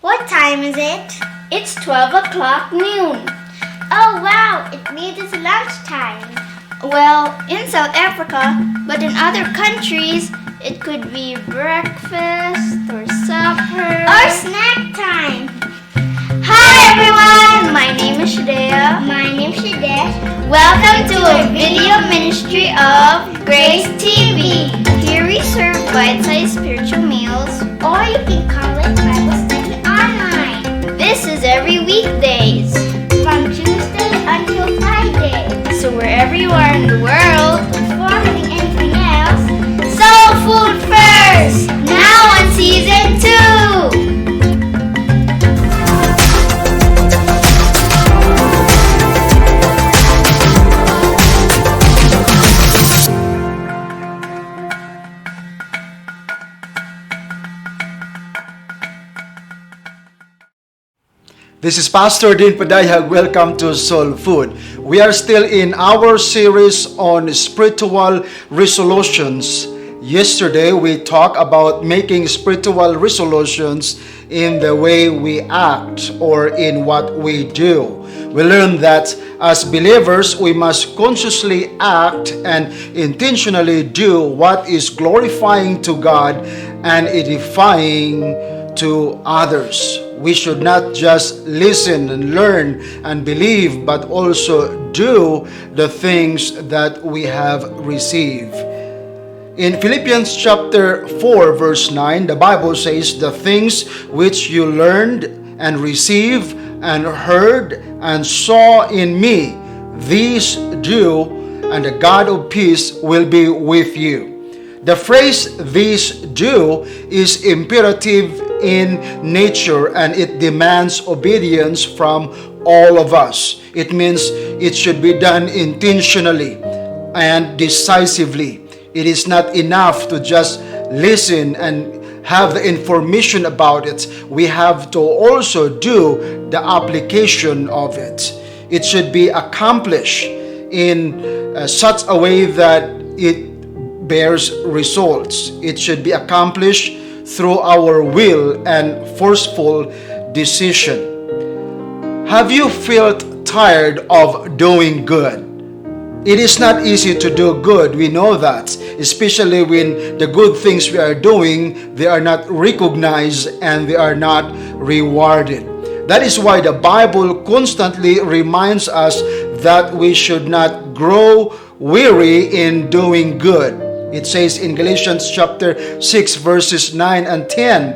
What time is it? It's 12 o'clock noon. Oh wow, it means it's lunchtime. Well, in South Africa, but in other countries, it could be breakfast or supper Or snack time. Hi everyone! My name is Shadea. My name's Shadesh. Welcome to a video ministry of Grace TV. Here we serve bite-sized spiritual meals. Or you can call it Bible study online. This is every weekdays. From Tuesday until Friday. So wherever you are in the world, Before having anything else, Soul Food First! Now on Season 2! This is Pastor Dean Padayhag. Welcome to Soul Food. We are still in our series on spiritual resolutions. Yesterday, we talked about making spiritual resolutions in the way we act or in what we do. We learned that as believers, we must consciously act and intentionally do what is glorifying to God and edifying to others. We should not just listen and learn and believe, but also do the things that we have received. In Philippians chapter 4 verse 9, the Bible says, "The things which you learned and received and heard and saw in me, these do, and the God of peace will be with you." The phrase "these do" is imperative in nature and it demands obedience from all of us. It means it should be done intentionally and decisively. It is not enough to just listen and have the information about it. We have to also do the application of it. It should be accomplished in such a way that it bears results. It should be accomplished through our will and forceful decision. Have you felt tired of doing good? It is not easy to do good, we know that, especially when the good things we are doing, they are not recognized and they are not rewarded. That is why the Bible constantly reminds us that we should not grow weary in doing good. It says in Galatians chapter 6 verses 9 and 10,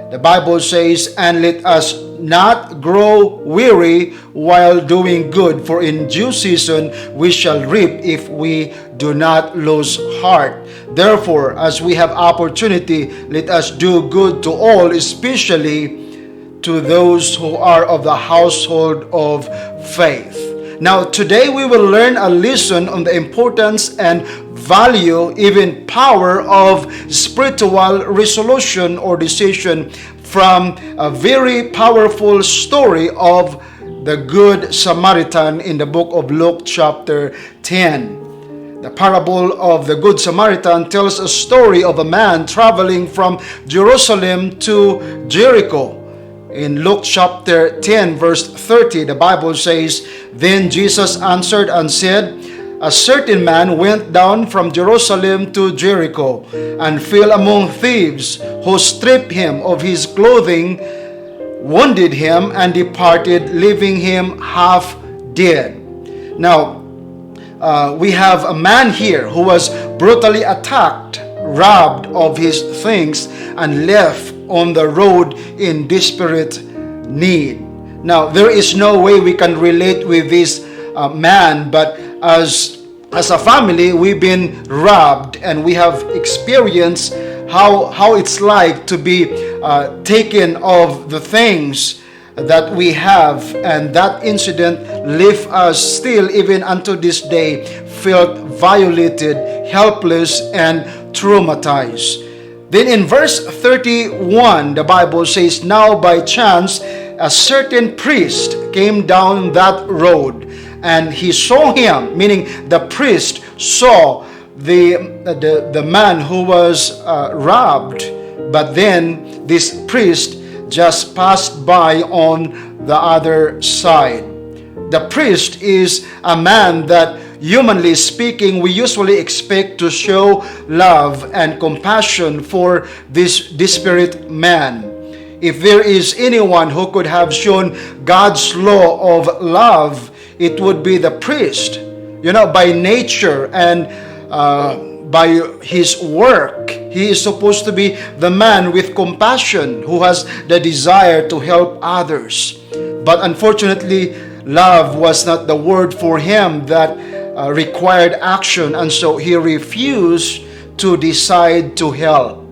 the Bible says, "And let us not grow weary while doing good, for in due season we shall reap if we do not lose heart. Therefore, as we have opportunity, let us do good to all, especially to those who are of the household of faith." Now, today we will learn a lesson on the importance and value, even power of spiritual resolution or decision from a very powerful story of the Good Samaritan in the book of Luke chapter 10. The parable of the Good Samaritan tells a story of a man traveling from Jerusalem to Jericho. In Luke chapter 10 verse 30, the Bible says, "Then Jesus answered and said, A certain man went down from Jerusalem to Jericho and fell among thieves, who stripped him of his clothing, wounded him, and departed, leaving him half dead." Now, we have a man here who was brutally attacked, robbed of his things, and left on the road in desperate need. Now, there is no way we can relate with this man, but as a family, we've been robbed and we have experienced how it's like to be taken of the things that we have, and that incident left us still even unto this day felt violated, helpless, and traumatized. Then in verse 31, the Bible says, "Now by chance a certain priest came down that road, and he saw him," meaning the priest saw the man who was robbed. But then this priest just passed by on the other side. The priest is a man that, humanly speaking, we usually expect to show love and compassion for this desperate man. If there is anyone who could have shown God's law of love, it would be the priest. By nature and by his work, he is supposed to be the man with compassion who has the desire to help others. But unfortunately, love was not the word for him that required action, and so he refused to decide to help.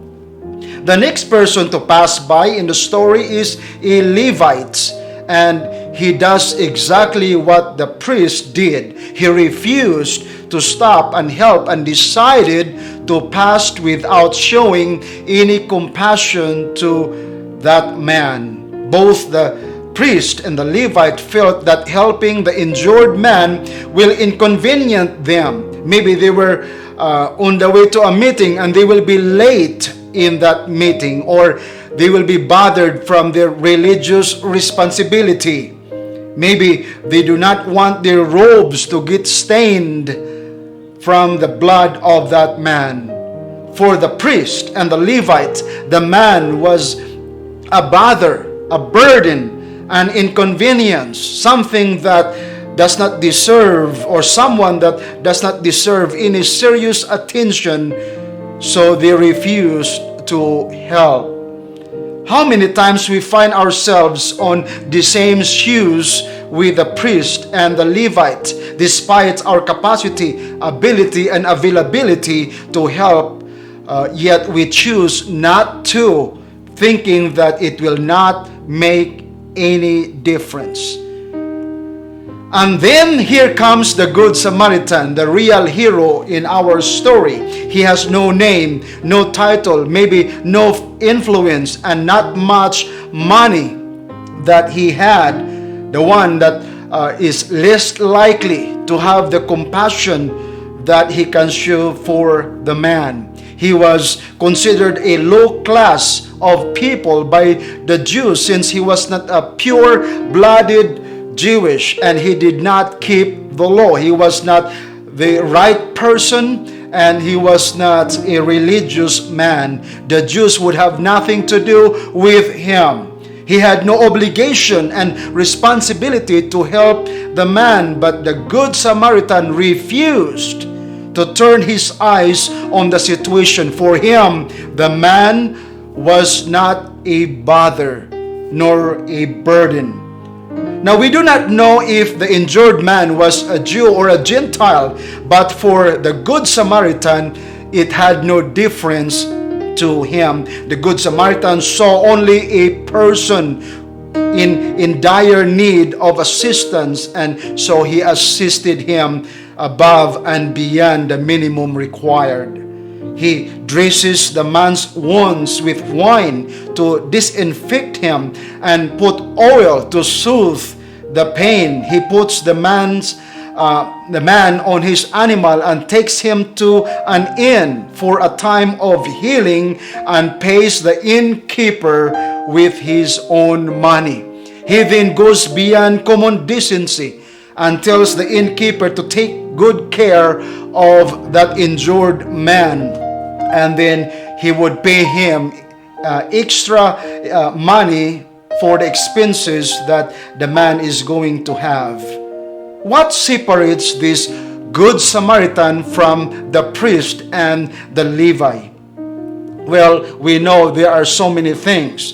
The next person to pass by in the story is a Levite, and he does exactly what the priest did. He refused to stop and help and decided to pass without showing any compassion to that man. Both the priest and the Levite felt that helping the injured man will inconvenience them. Maybe they were on the way to a meeting and they will be late in that meeting, or they will be bothered from their religious responsibility. Maybe they do not want their robes to get stained from the blood of that man. For the priest and the Levite, the man was a bother, a burden, an inconvenience, something that does not deserve, or someone that does not deserve any serious attention, so they refuse to help. How many times we find ourselves on the same shoes with the priest and the Levite, despite our capacity, ability, and availability to help, yet we choose not to, thinking that it will not make any difference. And then here comes the Good Samaritan, the real hero in our story. He has no name, no title, maybe no influence, and not much money that he had. The one that is least likely to have the compassion that he can show for the man. He was considered a low class of people by the Jews, since he was not a pure-blooded Jewish, and he did not keep the law. He was not the right person, and he was not a religious man. The Jews would have nothing to do with him. He had no obligation and responsibility to help the man, but the Good Samaritan refused to turn his eyes on the situation. For him, the man was not a bother nor a burden. Now, we do not know if the injured man was a Jew or a Gentile, but for the Good Samaritan, it had no difference to him. The Good Samaritan saw only a person in dire need of assistance, and so he assisted him above and beyond the minimum required. He dresses the man's wounds with wine to disinfect him and put oil to soothe the pain. He puts the man on his animal and takes him to an inn for a time of healing and pays the innkeeper with his own money. He then goes beyond common decency and tells the innkeeper to take good care of that injured man, and then he would pay him extra money for the expenses that the man is going to have. What separates this Good Samaritan from the priest and the Levite? Well, we know there are so many things,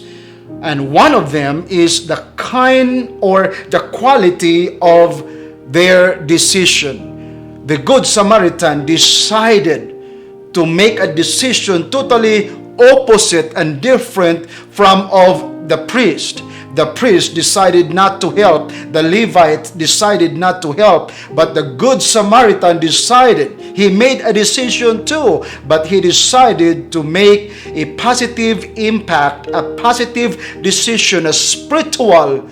and one of them is the kind or the quality of their decision. The Good Samaritan decided to make a decision totally opposite and different from of the priest. The priest decided not to help. The Levite decided not to help. But the Good Samaritan decided. He made a decision too, but he decided to make a positive impact, a positive decision, a spiritual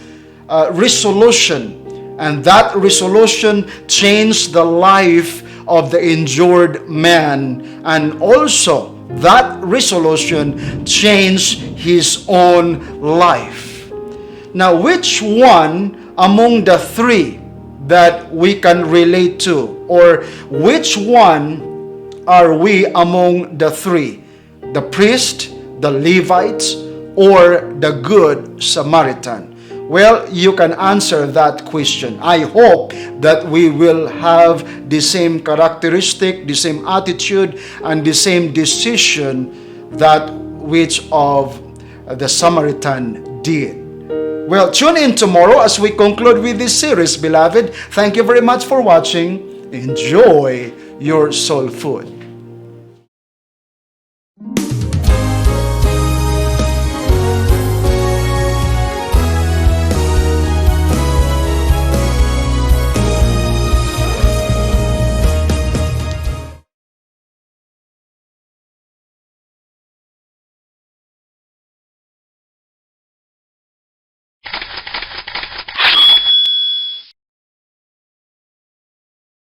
resolution. And that resolution changed the life of the injured man, and also that resolution changed his own life. Now, which one among the three that we can relate to, or which one are we among the three? The priest, the Levites, or the Good Samaritan? Well, you can answer that question. I hope that we will have the same characteristic, the same attitude, and the same decision that which of the Samaritan did. Well, tune in tomorrow as we conclude with this series, beloved. Thank you very much for watching. Enjoy your soul food.